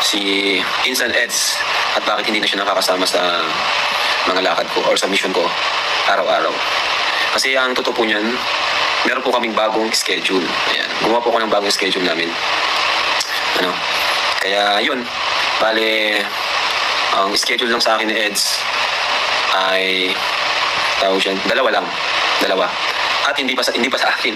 si Insan Eds at bakit hindi na siya nakakasama sa mga lakad ko or sa mission ko araw-araw. Kasi ang totoo po niyan, meron po kaming bagong schedule. Ayan, gumawa po ako ng bagong schedule namin. Kaya yun, bale, ang schedule lang sa akin ni Eds ay tawag siya, dalawa. At hindi pa sa akin.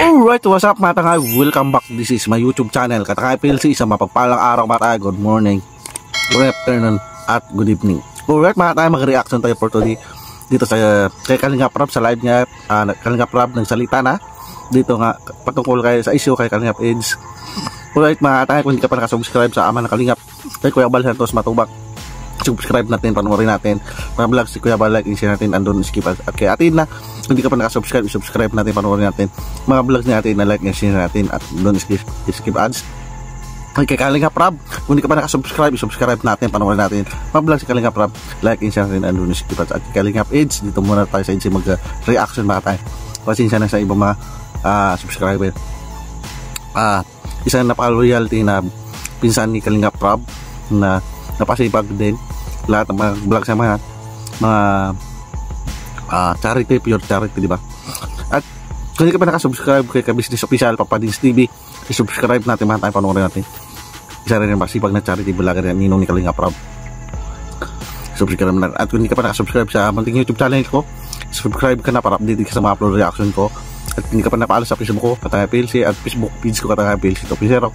Alright, what's up mga tangay? Welcome back. This is my YouTube channel. Katakay PLC, isang mapagpalang araw mga tayo. Good morning, good afternoon, at good evening. Alright mga tayo, mag-reaction tayo for today dito sa kay Kalinga Prab sa live niya. Kalinga Prab nagsalita na dito nga patungkol kay sa issue kay Kalinga Eds. Alright mga tayo, kung hindi ka pa nakasubscribe sa ama ng Kalingap kay Kuya Bal Santos Matubak, subscribe natin, panoorin natin mga vlog si Kuya Bal, like, i-share natin, andun skip at kay atin na hindi ka pa nakasubscribe, subscribe natin, panoorin natin mga vlogs natin na like, share natin at doon skip ads. Kay Kalinga Prab, kung hindi ka pa nakasubscribe, subscribe natin, panoorin natin mga vlog si Kalinga Prab, like, share natin, andun skip ads. At kay Kalinga Eds, dito muna tayo sa Eds mag-reaction mga tayo. Pasensya na sa ibang mga subscriber. Isang napaka-loyalty na pinsan ni Kalinga Prab na napasipag din lahat ng mga vlog sa mga charity, pure charity, di ba? At kung hindi ka pa nakasubscribe kay Business Official Papadins TV, subscribe natin mga tayo, panoorin natin. Isa rin yung masipag na charity vlogger yan, ninong ni Kalinga Prab. Subscribe na. At kung hindi ka pa nakasubscribe sa munting YouTube channel ko, subscribe ka na para update ka sa mga upload reaction ko. At hindi ka pa napaalas sa Facebook ko, Katangay PLC, at Facebook page ko, Katangay PLC 2.0,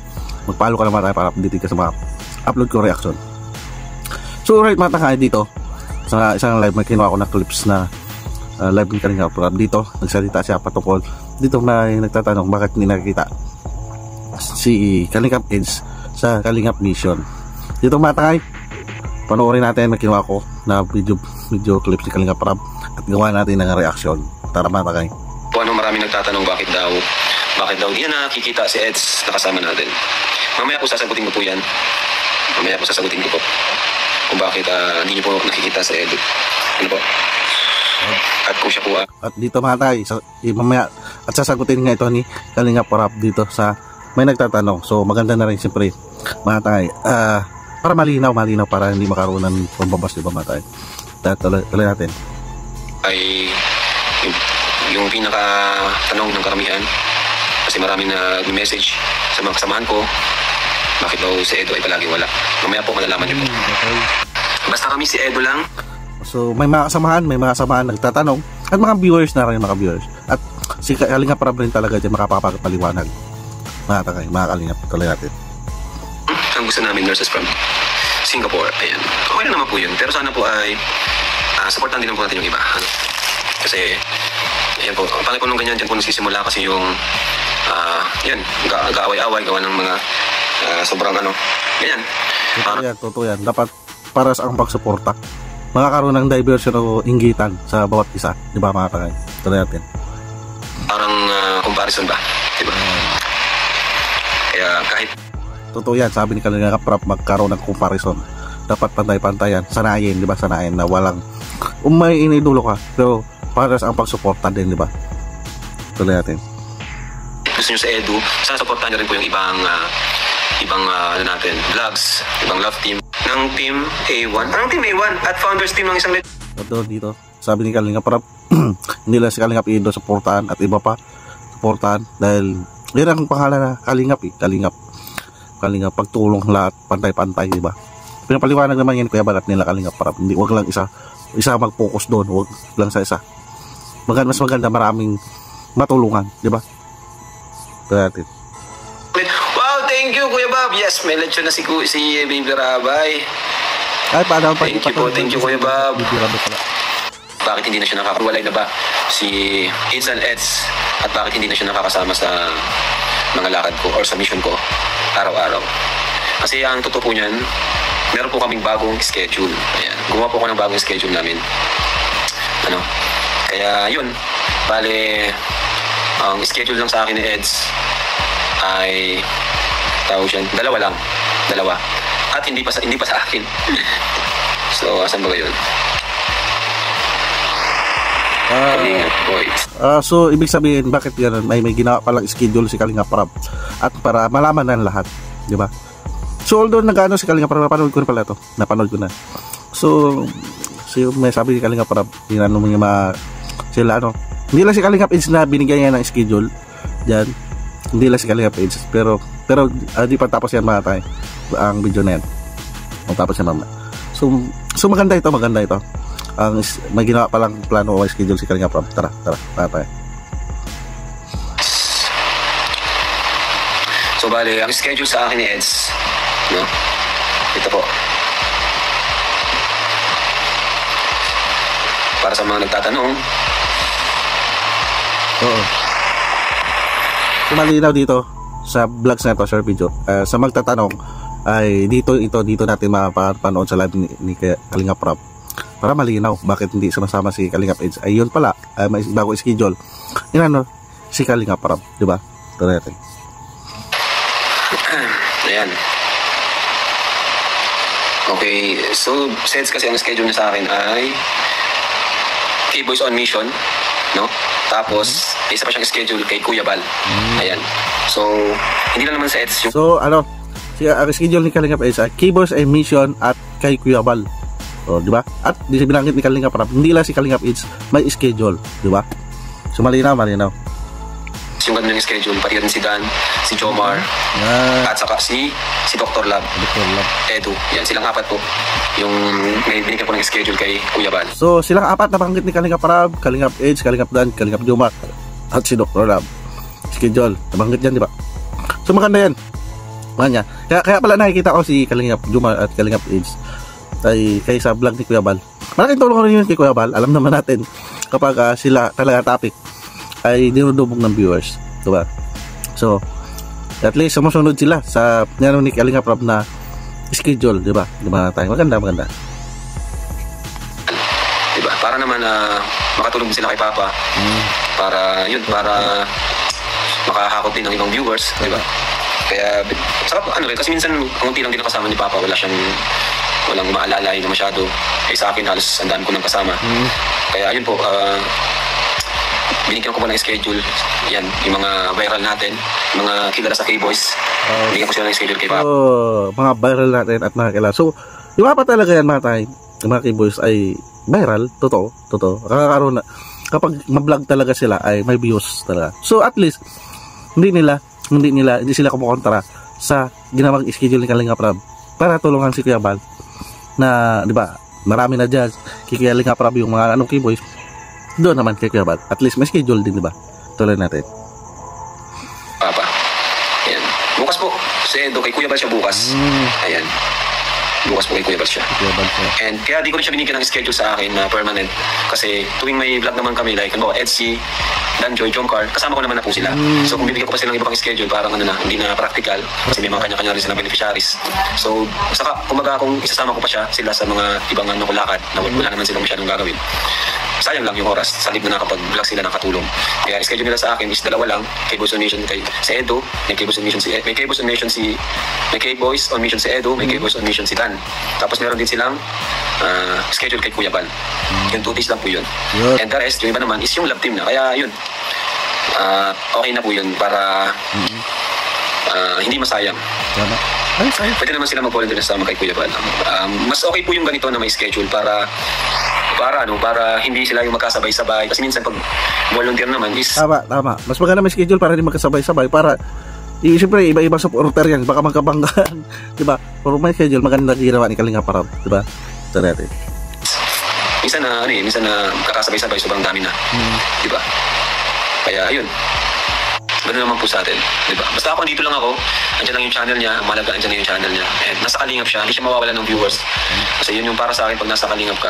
magpalo ka naman tayo para update ka sa mga upload ko reaction. So right mga tangay, dito sa isang live may kinuha ako na clips na live ni Kalinga Prab. Dito nagsalita siya patungkol dito, may nagtatanong bakit hindi nakikita si Kalinga Eds sa Kalinga Mission. Dito mga tangay, panoorin natin, may kinuha ko na video clips ni Kalinga Prab at gawa natin ng reaction. Tara mga tangay. Maraming nagtatanong bakit daw di na nakikita si Eds na kasama natin. Mamaya po sasagutin ko po yan. Kung bakit hindi niyo po nakikita si Eds. Ano po? At kung siya po at dito mga tay, mamaya at sasagutin nga ito ni Kalinga Prab dito sa may nagtatanong. So maganda na rin siyempre mga tay, para malinaw para hindi makaroon ng pambabas, di ba mga tay? Tuloy natin. Ay yung pinaka-tanong ng karamihan, kasi maraming nag-message sa mga kasamahan ko, bakit daw si Edo ay palagi wala. Mamaya po malalaman niyo po. Okay. Basta kami si Edo lang. So may mga kasamahan nagtatanong at mga viewers na rin, at si Kalinga Prab rin talaga dyan makapapaliwanag. Mga Kalinga, tuloy natin. Ang gusto namin, nurses from Singapore, ayan, okay na naman po yun, pero sana po ay supportan din po natin yung iba, kasi ayan po, pangit po nung ganyan, dyan po nagsisimula kasi yung yan, gaaway-away, gawa ng mga sobrang ganyan. Totoo yan, dapat para sa ang pagsuporta, makakaroon ng diversion o inggitan sa bawat isa, di ba mga tagay? Tuloy natin. Parang comparison ba, di ba? Kaya kahit totoo yan, sabi ni Kalinga Prab, magkaroon ng comparison, dapat pantay-pantayan, sanayin, di ba? Sanayin na walang may inidulo ka, pero para sa ang pagsuporta din, di ba? Tuloy natin. Gusto nyo sa Edu, sasuportahan nyo rin po yung ibang natin, vlogs, ibang love team ng Team A1. Anong Team A1? At founders team ng isang dito, sabi ni Kalinga Prab, hindi lang si Kalinga Edo suportahan at iba pa suportahan dahil yun ang pangalan na Kalingap Kalingap, pagtulong lahat, pantay-pantay, di ba? Pinapaliwanag naman yan Kuya Bal at nila Kalinga Prab, hindi, wag lang isa mag-focus doon, wag lang sa isa. Mas maganda maraming matulungan, di ba? Kaya natin. Wow, thank you Kuya Bob. Yes, may lechon na si Baby Rabay. Ay, paano pa? Thank you Kuya Bob. Bakit hindi na siya nakakawalay na ba si Insan Eds at bakit hindi na siya nakakasama sa mga lakad ko or sa mission ko araw-araw? Kasi ang totoo po niyan, meron po kaming bagong schedule. Ayan, gumawa po ako ng bagong schedule namin. Kaya yun, bale, ang schedule lang sa akin ni Eds ay tawag siya, dalawa. At hindi pa sa akin. So, asan ba yun? Kalingap Boys. So, ibig sabihin, bakit gano'n? May ginawa palang schedule si Kalinga Prab. At para malaman ng lahat. Di ba? So, although nag-ano si Kalinga Prab, napanood ko na pala ito. Napanood ko na. So, may sabi si Kalinga Prab, yung mga sila, hindi lang si Kalinga Page na binigyan niya ng schedule. Diyan. Hindi lang si Kalinga Page. Pero di pa tapos yan mga tayo. Ang video na yan. Tapos yan mamaya. So, maganda ito. May ginawa palang plano o schedule si Kalinga Prab. Tara tayo. So bale, ang schedule sa akin ni Eds, no? Ito po. Para sa mga nagtatanong. Oo. So malinaw dito sa vlogs na ito, short video. Sa magtatanong ay dito natin mapapanood sa live ni Kalinga Prab. Para malinaw bakit hindi sumasama si Kalinga Page. Ay yun pala, may bago schedule. Si Kalinga Prab, di ba? Ito natin. Ayan. Okay, so sets kasi ang schedule niya sa akin ay K-Boys on Mission, no? Tapos isa pa siyang schedule kay Kuya Bal. Ayan. So hindi lang naman sa sets yung... So ang schedule ni Kalinga Page ay K-Boys on Mission at kay Kuya Bal. So, di ba? At di binanggit ni Kalinga Prab, hindi lang si Kalinga Page may schedule, di ba? So malinaw. Yung ganun yung schedule, pati rin si Dan, si Jomar, at saka si Dr. Lab. Edu. Yan, silang apat po. Yung may binigyan po ng schedule kay Kuya Bal. So, silang apat nabanggit ni Kalinga Prab, Kalinga Page, Kalinga Dan, Kalinga Jomar, at si Dr. Lab. Schedule, nabanggit yan, di ba? So, maganda yan. Kaya pala nakikita ko si Kalinga Jomar at Kalinga Page ay kaysa vlog ni Kuya Bal. Malaking tulong rin yun kay Kuya Bal. Alam naman natin kapag sila talaga topic ay dinudubog ng viewers, diba? So at least sumusunod sila sa ni Kalinga Prab na schedule, diba? Diba tayo? Maganda. Diba? Para naman makatulong din sila kay Papa. Para makahakot din ng ibang viewers, diba? Kaya saka kasi minsan unti lang din kasama ni Papa, walang maalala na masyado. Sa akin halos ang dami ko nang kasama. Kaya yun po, binigyan ko po ng schedule. Yan, yung mga viral natin, mga kilala sa K-Boys. Binigyan ko sila ng schedule kay Papa. Mga viral natin at mga kilala. So, yung mga talaga yan mga tayo, yung mga K-Boys ay viral, totoo. Kakakaroon na, kapag ma-vlog talaga sila ay may views talaga. So, at least, hindi sila kumukontra sa ginawang schedule ni Kalinga Prab para tulungan si Kuya Bal na, di ba, marami na dyan kay Kalinga Prab yung mga K-Boys. Doon naman kay Kuya Bal. At least may schedule din, di ba? Tuloy natin. Papa. Ayan. Bukas po. Kasi doon kay Kuya Bal siya bukas. Ayan. Bukas po kay Kuya Bal siya. And kaya di ko rin siya binigyan ng schedule sa akin na permanent. Kasi tuwing may vlog naman kami, like, Edsy, Danjoy, Jomcar, kasama ko naman na po sila. So kung bibigyan ko pa silang ibang schedule, parang hindi na practical. Kasi may mga kanya-kanya rin silang beneficiaries. So, saka, kumbaga kung isasama ko pa sila sa mga ibang lakad na wala naman silang masyadong gagawin, sayang lang yung oras sa halip na nakapag-vlog sila ng katulong. Kaya schedule nila sa akin is dalawa lang, K-Boys on Mission si Edo, may K-Boys on Mission si Edo, may K-Boys on Mission si Dan. Tapos meron din silang schedule kay Kuya Bal. Yung 2 days lang po yun. And the rest, yung iba naman is yung love team na. Kaya yun, okay na po yun para hindi masayang. Pwede naman sila mag-volunteer sa kay Kuya Bal. Mas okay po yung ganito na may schedule para hindi sila yung magkasabay-sabay. Kasi minsan pag volunteer naman is... Tama. Mas maganda may schedule para hindi magkasabay-sabay. Para, siyempre, iba-iba supporter yan. Baka magkabanggaan. Diba? Pero may schedule, maganda ginawa ni Kalinga Prab. Diba? Ito natin. Minsan na kakasabay-sabay, sobrang dami na. Diba? Kaya, ayun. Ganoon naman po sa atin, di ba? Basta ako dito lang ako, andyan lang yung channel niya, mahalaga andyan na yung channel niya. And nasa Kalingap siya, hindi siya mawawala ng viewers. Kasi yun yung para sa akin, pag nasa Kalingap ka,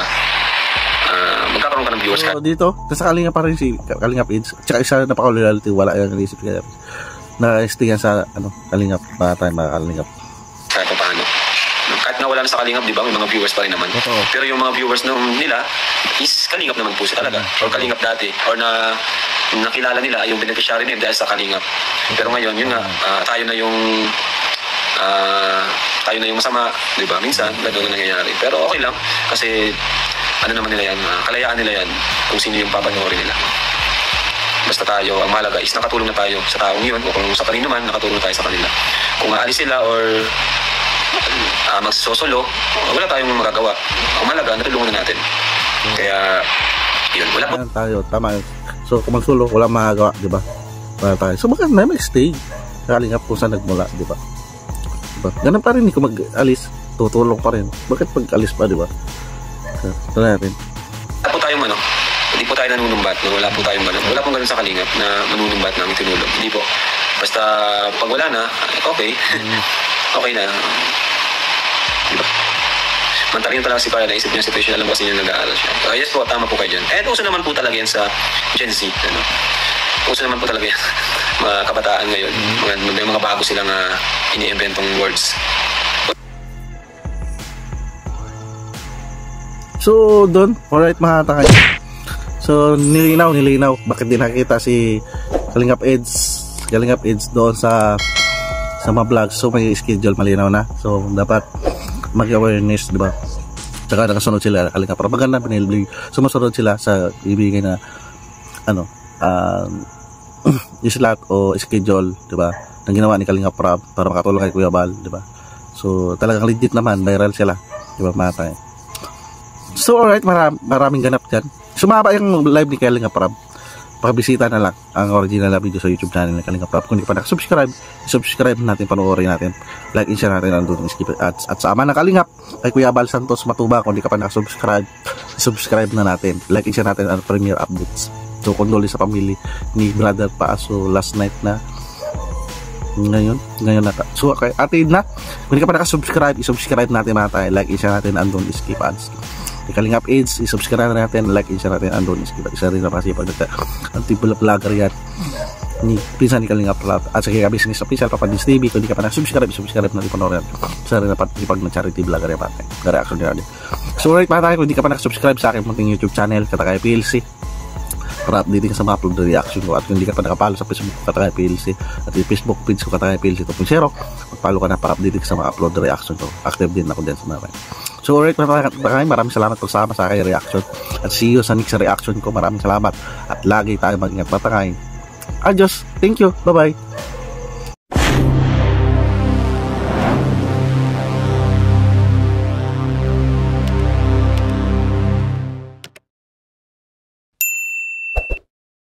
magkakaroon ka ng viewers ka. So, dito, nasa Kalingap pa rin si Kalingap Page. Tsaka isa napaka-loyalty, wala yung naisip niya. Na-stingan sa Kalingap, para tayo mga Kalingap. Kahit pa paano. Kahit nga wala na sa Kalingap, di ba? May mga viewers pa rin naman. Pero yung mga viewers nila is Kalingap naman po siya talaga. Or Kalingap dati. Or nakilala nila yung beneficiary nila dahil sa Kalingap. Pero ngayon, yun nga, tayo na yung masama, di ba? Minsan, gano'n na nangyayari. Pero okay lang, kasi ano naman nila yan, kalayaan nila yan kung sino yung papanoorin nila. Basta tayo, ang mahalaga is nakatulong na tayo sa taong yun, o kung sa kanino man, nakatulong tayo sa kanila. Kung aalis sila or magsosolo, wala tayong magagawa. Ang mahalaga, natulungan na natin. Kaya, yun, wala po. Tayo, tama yun. So, kung magsulo, wala magagawa, di ba? Wala tayo. So, bakit na may stay? Kalingap kung saan nagmula, di ba? Diba? Ganun pa rin, kung mag-alis, tutulong pa rin. Bakit pag-alis pa, di ba? Ito natin. Wala po tayong hindi po tayo nanunumbat, no? Wala po tayong ganun. Wala pong ganun sa kalingap na manunumbat namin tinulong. Hindi po. Basta pag wala na, okay. Okay na. Diba? Mantalino talaga si Paya, naisip niya situation, alam kasi niya nag-aaral siya. Yes po, tama po kayo dyan. And uso naman po talaga yan sa Gen Z. Ano? Uso naman po talaga yan. Mga kabataan ngayon. May mga bago silang ini-inventong words. So, doon, alright mga takay. So, nilinaw. Bakit di nakita si Kalingap Eds doon sa mga vlogs. So, may schedule malinaw na. So, dapat mag-awareness, di ba? Tsaka nakasunod sila, Kalingap. Pero maganda, sumusunod sila sa ibigay na, islat o schedule, di ba? Nang ginawa ni Kalingap Rob para makatulong kay Kuya Bal, di ba? So, talagang legit naman, viral sila, di ba mga tayo? So, alright, maraming ganap dyan. Sumaba yung live ni Kalingap Rob. Pakibisita na lang ang original na video sa YouTube channel ni Kalingap Rob. Kung hindi ka pa subscribe natin, panoorin natin, like and share natin ang doon skip ads. At sa ama ng Kalingap kay Kuya Bal Santos Matuba, kung hindi ka pa subscribe na natin, like and share natin ang premiere updates. So, kondoli sa pamilya ni Brother Paaso last night na ngayon na. So, okay, atin na. Kung hindi ka pa i-subscribe natin mga tayo, like and share natin ang doon skip ads. Kalingap Eds, i-subscribe natin, like, i-share natin, andun, isa rin na kasi pag anti-vlogger yan ni pinsan ni Kalingap Rob at sa kaya business official Papadins TV. Kung hindi ka pa na-subscribe natin panoorin isa rin na pati pag na-charity vlogger yan pati reaction nila din. So right mga tayo, kung hindi ka pa na-subscribe sa aking munting YouTube channel Katakay PLC para updating sa mga upload na reaction ko, at kung hindi ka pa nakapalo sa Facebook ko Katakay PLC at yung Facebook page ko Katakay PLC 2.0, magpalo ka na para updating sa mga upload na reaction ko. Active din ako dyan sa mga. So alright maraming salamat po sama sa aking reaction at see you sa next reaction ko. Maraming salamat at lagi tayo mag-ingat mga takay. Adios, thank you, bye bye.